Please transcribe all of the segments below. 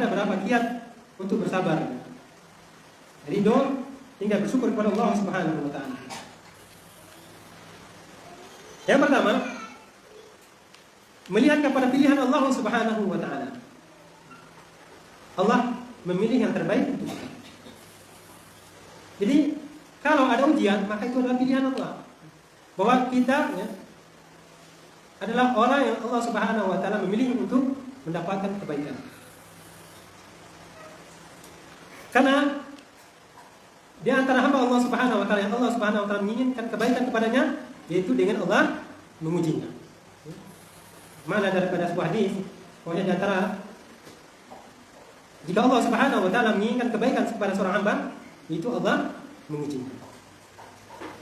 ada berapa kiat untuk bersabar. Ridho hingga bersyukur kepada Allah Subhanahu wa taala. Yang pertama, melihat kepada pilihan Allah Subhanahu wa taala. Allah memilih yang terbaik untuk kita. Jadi, kalau ada ujian, maka itu adalah pilihan Allah. Bahwa kita adalah orang yang Allah Subhanahu wa taala memilih untuk mendapatkan kebaikan. Karena di antara hamba Allah Subhanahu wa taala yang Allah Subhanahu wa taala menginginkan kebaikan kepadanya, yaitu dengan Allah mengujinya. Mana daripada sebuah hadis, pokoknya di antara jika Allah Subhanahu wa taala menginginkan kebaikan kepada seorang hamba, itu Allah mengujinya.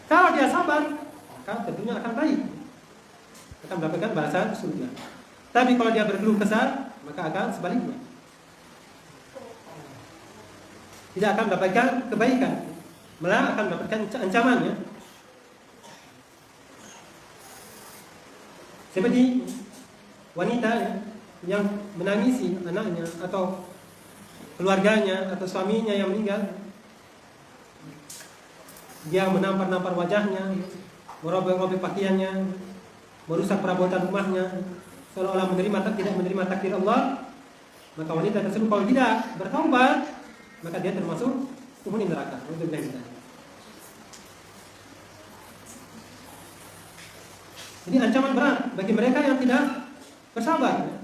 Kalau dia sabar, maka tentunya akan baik, akan mendapatkan balasan surga. Tapi kalau dia berkeluh kesah, maka akan sebaliknya, tidak akan mendapatkan kebaikan, malah akan mendapatkan ancaman ya. Seperti wanita yang menangisi anaknya atau keluarganya atau suaminya yang meninggal. Dia menampar-nampar wajahnya, merobek-robek pakaiannya, merusak perabotan rumahnya, seolah-olah tidak menerima takdir Allah. Maka wanita tersebut kalau tidak bertaubat, maka dia termasuk penghuni neraka. Jadi ancaman berat bagi mereka yang tidak bersabar,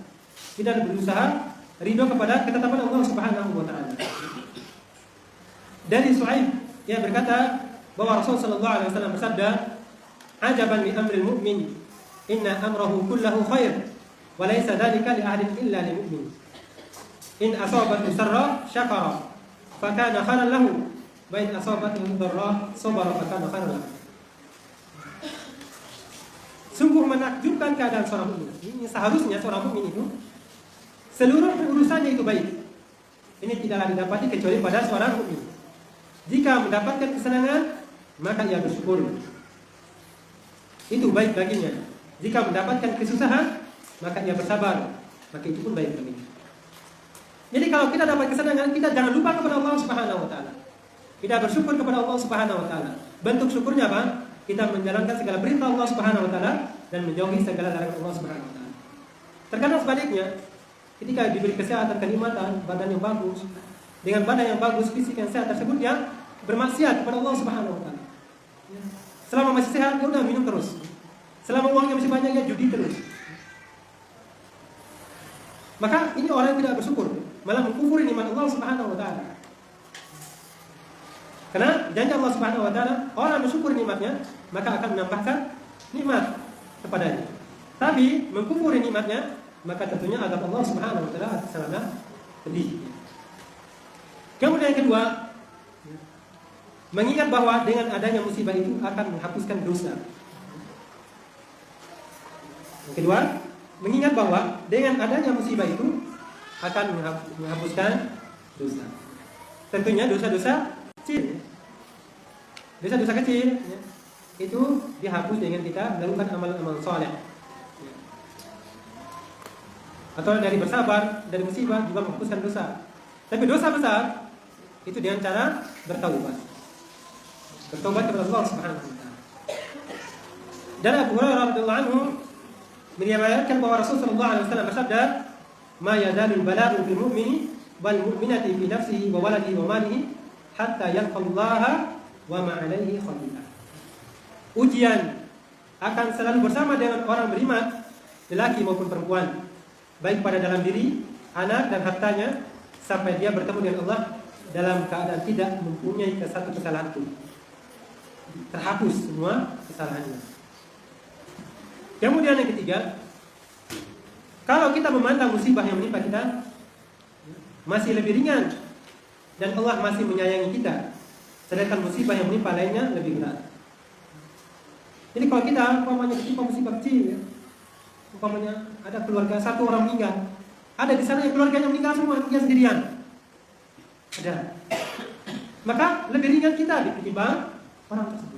tidak berusaha ridho kepada ketetapan Allah Subhanahu wa taala. Dari Suhaib yang berkata bahwa Rasul sallallahu alaihi wasallam bersabda, "Ajaban li amril mu'min, inna amrahu kullahu khair, wa laysa dzalika li ahadin illa lil mu'min. In asabathu sarra syakara, fa kana khairan lahu, wa in asabathu dharra sabara, fa kana khairan lahu." Sungguh menakjubkan keadaan seorang mukmin. Ini seharusnya seorang mukmin itu seluruh urusannya itu baik. Ini tidaklah didapati kecuali pada seorang mukmin. Jika mendapatkan kesenangan, maka ia bersyukur. Itu baik baginya. Jika mendapatkan kesusahan, maka ia bersabar. Maka itu pun baik baginya. Jadi kalau kita dapat kesenangan, kita jangan lupa kepada Allah Subhanahu wa taala. Kita bersyukur kepada Allah Subhanahu wa taala. Bentuk syukurnya apa? Kita menjalankan segala perintah Allah Subhanahu wa taala dan menjauhi segala larangan Allah Subhanahu wa taala. Terkadang sebaliknya, ketika diberi kesehatan, kenikmatan, badan yang bagus, dengan badan yang bagus, fisik yang sehat tersebut, dia bermaksiat kepada Allah Subhanahu wa taala. Selama masih sehat, dia udah minum terus. Selama uangnya masih banyak, dia judi terus. Maka ini orang yang tidak bersyukur, malah mengkufuri nikmat Allah Subhanahu wa taala. Karena janji Allah Subhanahu wa taala, orang bersyukur nikmatnya, maka akan menambahkan nikmat kepadanya. Tapi mengkufuri nikmatnya, maka tentunya azab Allah Subhanahu wa taala sangat pedih. Kemudian yang kedua, mengingat bahwa dengan adanya musibah itu akan menghapuskan dosa. Yang kedua, mengingat bahwa dengan adanya musibah itu akan menghapuskan dosa. Tentunya dosa-dosa kecil. Dosa-dosa kecil itu dihapus dengan kita melakukan amal-amal saleh. Atau dari bersabar, dari musibah juga menghapuskan dosa. Tapi dosa besar itu dengan cara bertaubat. Bertaubat kepada Allah Subhanahu wa taala. Dan Abu Hurairah radhiyallahu anhu meriwayatkan bahwa Rasul sallallahu alaihi wasallam bersabda, "Ma yazalul bala'u bil mu'mini wal mu'minati fi nafsihi wa waladihi wa malihi hatta yalqallaha wa ma 'alaihi khati'ah." Ujian akan selalu bersama dengan orang beriman, lelaki maupun perempuan, baik pada dalam diri, anak dan hartanya, sampai dia bertemu dengan Allah dalam keadaan tidak mempunyai satu kesalahan pun. Terhapus semua kesalahannya. Kemudian yang ketiga, kalau kita memandang musibah yang menimpa kita masih lebih ringan dan Allah masih menyayangi kita, sedangkan musibah yang menimpa lainnya lebih berat. Jadi kalau kita umpamanya ketimpa musibah kecil, umpamanya ada keluarga satu orang meninggal, ada di sana yang keluarganya meninggal semua, dia sendirian, ada, maka lebih ringan kita ketimbang orang tersebut.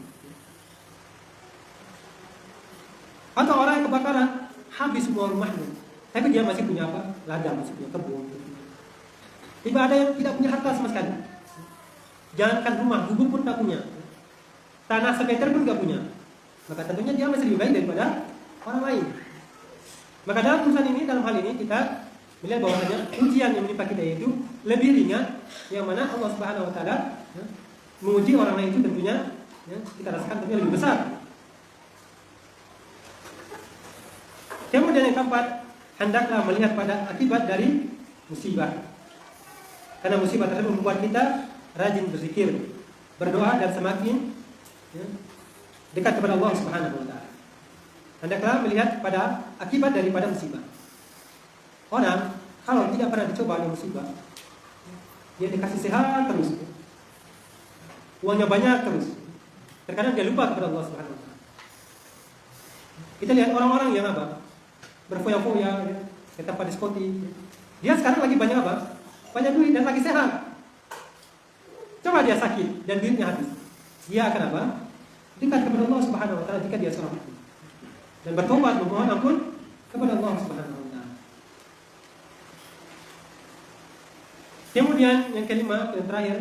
Atau orang yang kebakaran, habis semua rumahnya, tapi dia masih punya apa? Ladang, masih punya kebun. Tiba ada yang tidak punya harta sama sekali. Jangankan rumah, gubuk pun tak punya. Tanah semeter pun tak punya. Maka tentunya dia masih lebih baik daripada orang lain. Maka dalam urusan ini, dalam hal ini kita melihat bahwasanya ujian yang menimpa kita itu lebih ringan, yang mana Allah Subhanahu Wa Taala menguji orang lain itu tentunya kita rasakan tentunya lebih besar. Kemudian yang keempat, hendaklah melihat pada akibat dari musibah. Karena musibah tersebut membuat kita rajin berzikir, berdoa dan semakin dekat kepada Allah Subhanahu Wa Taala. Hendaklah melihat pada akibat daripada musibah. Orang kalau tidak pernah dicoba oleh musibah, dia dikasih sehat terus, uangnya banyak terus, terkadang dia lupa kepada Allah Subhanahu Wa Taala. Kita lihat orang-orang yang berfoya-foya ke tempat diskotik, dia sekarang lagi banyak banyak duit dan lagi sehat. Coba dia sakit dan duitnya habis, dia akan dekat kepada Allah Subhanahu Wa Taala jika dia seorang muslim dan bertobat memohon ampun kepada Allah Subhanahu Wa Taala. Kemudian yang kelima, yang terakhir,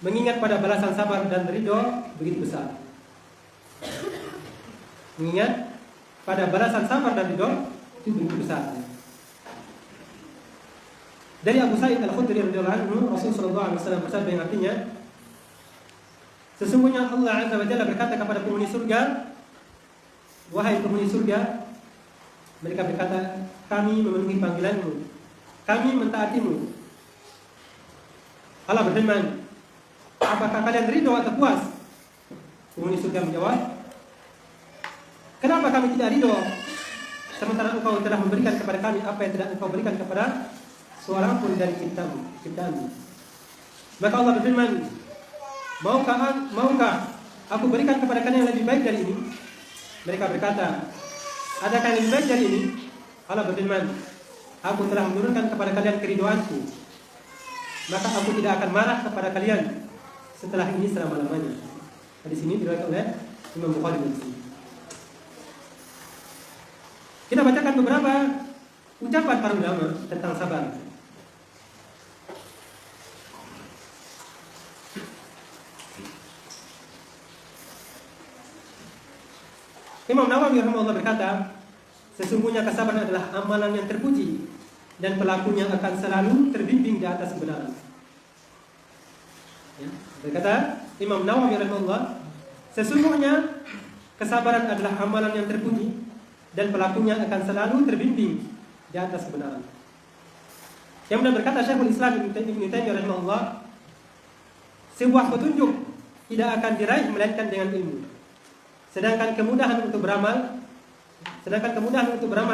mengingat pada balasan sabar dan ridho begitu besar. Mengingat pada balasan sabar dan ridho itu begitu besar. Dari Abu Sa'id Al-Khudri radhiyallahu anhu, Rasul sallallahu alaihi wasallam bersabda yang artinya, sesungguhnya Allah Azza wa Jalla berkata kepada penghuni surga, wahai penghuni surga, mereka berkata, kami memenuhi panggilanmu, kami mentaatimu. Allah berfirman, apakah kalian ridho atau puas? Penghuni surga menjawab, kenapa kami tidak ridho? Sementara engkau telah memberikan kepada kami apa yang tidak engkau berikan kepada seorang pun dari ciptaanmu. Maka Allah berfirman, maukah aku berikan kepada kalian yang lebih baik dari ini? Mereka berkata, adakah yang lebih baik dari ini? Allah berfirman, aku telah menurunkan kepada kalian keriduanku, maka aku tidak akan marah kepada kalian setelah ini selama-lamanya. Hadis ini diriwayatkan oleh Imam Bukhari dan Muslim. Kita bacakan beberapa ucapan para ulama tentang sabar. Imam Nawawi rahimahullah berkata, sesungguhnya kesabaran adalah amalan yang terpuji dan pelakunya akan selalu terbimbing di atas kebenaran. Ya, berkata Imam Nawawi rahimahullah, sesungguhnya kesabaran adalah amalan yang terpuji dan pelakunya akan selalu terbimbing di atas kebenaran. Kemudian berkata Syekhul Islam Ibnu Taimiyah rahimahullah, sebuah petunjuk tidak akan diraih melainkan dengan ilmu. Sedangkan kemudahan untuk beramal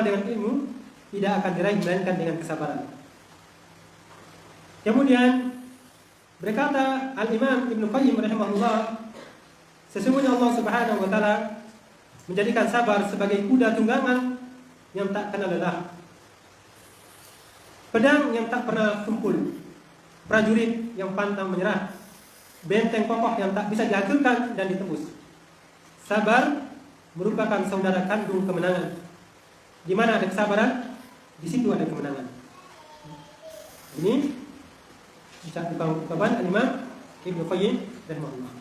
dengan ilmu tidak akan diraih melainkan dengan kesabaran. Kemudian berkata Al-Imam Ibnu Qayyim rahimahullah, sesungguhnya Allah Subhanahu wa taala menjadikan sabar sebagai kuda tunggangan yang tak kenal lelah, pedang yang tak pernah tumpul, prajurit yang pantang menyerah, benteng kokoh yang tak bisa dihancurkan dan ditembus. Sabar merupakan saudara kandung kemenangan. Di mana ada kesabaran, di situ ada kemenangan. Ini ucapan Al-Imam Ibnu Qayyim rahimahullah.